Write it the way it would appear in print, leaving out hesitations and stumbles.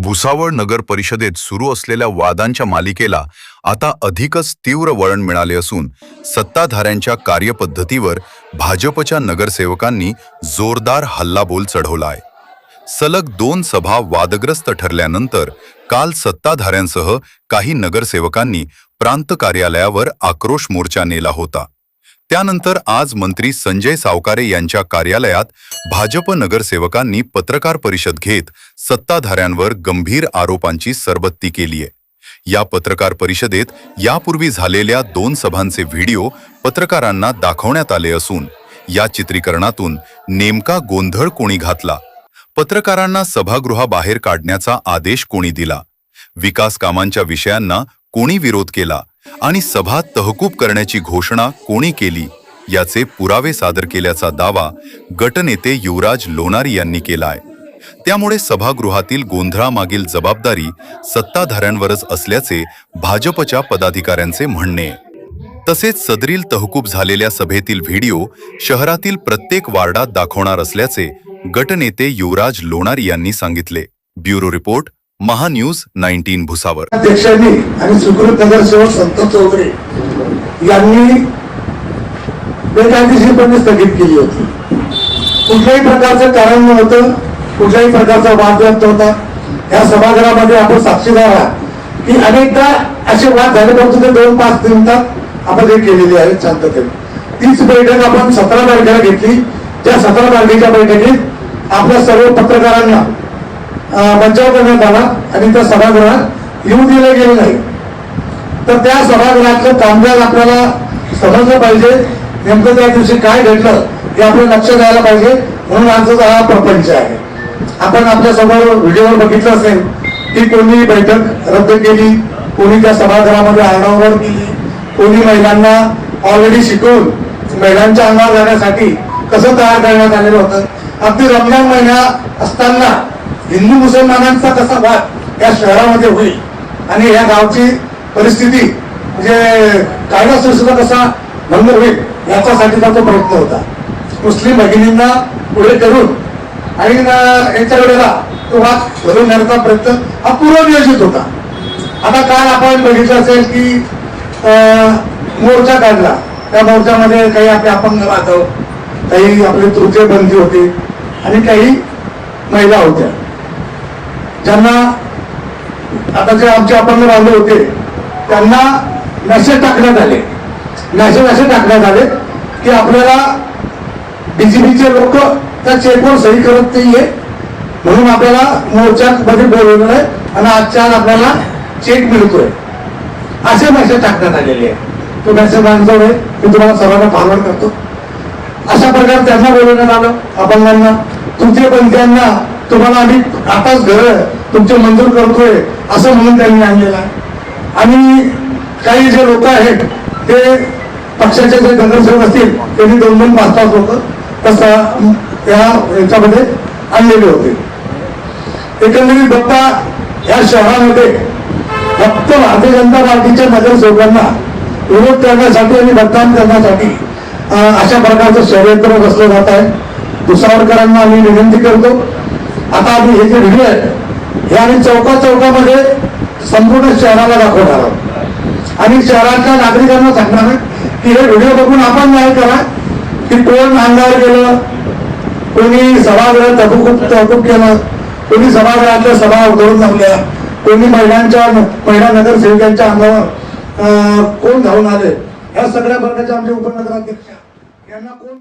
भुसावळ नगर परिषदेत सुरू असलेल्या वादांच्या मालिकेला आता अधिकच तीव्र वळण मिळाले असून सत्ताधाऱ्यांच्या कार्यपद्धतीवर भाजपच्या नगरसेवकांनी जोरदार हल्लाबोल चढवलाय। सलग 2 सभा वादग्रस्त ठरल्यानंतर काल सत्ताधाऱ्यांसह काही नगरसेवकांनी प्रांत कार्यालयावर आक्रोश मोर्चा नेला होता। त्यानंतर आज मंत्री संजय सावकारे यांच्या कार्यालयात भाजप नगरसेवकांनी पत्रकार परिषद घेत सत्ताधाऱ्यांवर गंभीर आरोपांची सरबत्ती केली आहे। या पत्रकार परिषदेत यापूर्वी झालेल्या 2 सभांचे व्हिडिओ पत्रकारांना दाखवण्यात आले असून या चित्रीकरणातून नेमका गोंधळ कोणी घातला, पत्रकारांना सभागृहाबाहेर काढण्याचा आदेश कोणी दिला, विकास कामांच्या विषयांना कोणी विरोध केला आणि सभा तहकूब करण्याची घोषणा कोणी केली याचे पुरावे सादर केल्याचा दावा गटनेते युवराज लोणारी यांनी केलाय। त्यामुळे सभागृहातील गोंधळामागील जबाबदारी सत्ताधाऱ्यांवरच असल्याचे भाजपच्या पदाधिकाऱ्यांचे म्हणणे। तसेच सदरील तहकूब झालेल्या सभेतील व्हिडिओ शहरातील प्रत्येक वार्डात दाखवणार असल्याचे गटनेते युवराज लोणारी यांनी सांगितले। Bureau report, Mahanews 19 Bhusawal. अध्यक्षांनी आणि सुकृत नगरसेवक संतोष चौधरी यांनी बेकायदेशीरपणे स्थगित केली होती। कुठल्याही प्रकारचं कारण नव्हतं, कुठल्याही प्रकारचा वाद नव्हता। या सभागृहामध्ये आपण साक्षीदार आहात की अनेकदा असे वाद झाले, परंतु ते 2-5 मिनिटात आपण हे केलेली आहे शांततेने। तीच बैठक आपण 17 तारखेला घेतली। त्या 17 तारखेच्या बैठकीत आपल्या सर्व पत्रकारांना बचाव करण्यात आला आणि त्या सभागृहात येऊ दिले गेले नाही। तर त्या सभागृहातलं कामकाज आपल्याला समजलं पाहिजे, नेमकं त्या दिवशी काय घडलं हे आपलं लक्ष द्यायला पाहिजे। म्हणून आजचा हा प्रपंच आहे। आपण आपल्या समोर व्हिडिओवर बघितलं असेल की कोणी बैठक रद्द केली, कोणी त्या सभागृहामध्ये आरडाओरड केली, कोणी महिलांना ऑलरेडी शिकवून महिलांच्या अंगावर जाण्यासाठी कसं तयार करण्यात आलेलं होतं। अगदी रमजान महिना असताना हिंदू मुसलमानांचा कसा वाद या शहरामध्ये होईल आणि या गावची परिस्थिती म्हणजे कायदा सुव्यवस्थेचा कसा भंग होईल याच्यासाठीचा तो प्रयत्न होता। मुस्लिम भगिनींना पुढे करून आणि यांच्याकडे तो वाद भरून नेण्याचा प्रयत्न हा पूर्वनियोजित होता। आता काल आपण बघितलं असेल की मोर्चा काढला, त्या मोर्चामध्ये काही आपले अपंग बांधव, काही आपले तृतीयपंथी होते आणि काही महिला होत्या, ज्यांना आता जे आमचे अपंग बांधव होते त्यांना मेसेज टाकण्यात आले। मेसेज असे टाकण्यात आले की आपल्याला बीजेपीचे लोक त्या चेकवर सही करत नाहीये, म्हणून आपल्याला मोर्चामध्ये बोलवलं आहे आणि आजच्या आज आपल्याला चेक मिळतोय, असे मेसेज टाकण्यात आलेले आहे। तो मेसेज बांधव आहे, मी तुम्हाला सर्वांना फॉरवर्ड करतो। अशा प्रकारे त्यांना बोलवण्यात आलं, अपंगांना, तृतीयपंथीयांना तुम्हाला आम्ही आताच घर तुमचे मंजूर करतोय असं म्हणून त्यांनी आणलेलं आहे। आणि काही जे लोक आहेत ते पक्षाचे जे नगरसेवक असतील त्यांनी 2-2, 5-5 लोक तसं त्या याच्यामध्ये आणलेले होते। एकंदरीत बघता या शहरामध्ये फक्त भारतीय जनता पार्टीच्या नगरसेवकांना विरोध करण्यासाठी आणि मतदान करण्यासाठी अशा प्रकारचं षडयंत्र रचलं जात आहे। भुसावळकरांना आम्ही विनंती करतो, आता आम्ही हे जे व्हिडिओ आहेत हे आम्ही चौकामध्ये संपूर्ण शहराला दाखवणार आहोत आणि शहरातल्या नागरिकांना सांगणार आहे की हे व्हिडिओ बघून आपण न्याय करा की कोण अंगावर गेलं, कोणी सभागृह तहकूब केलं, कोणी सभागृहातल्या सभा उधळून लावल्या, कोणी महिला नगरसेवकांच्या अंगावर कोण धावून आले, या सगळ्या प्रकारच्या आमचे उपनगराध्यक्ष यांना कोण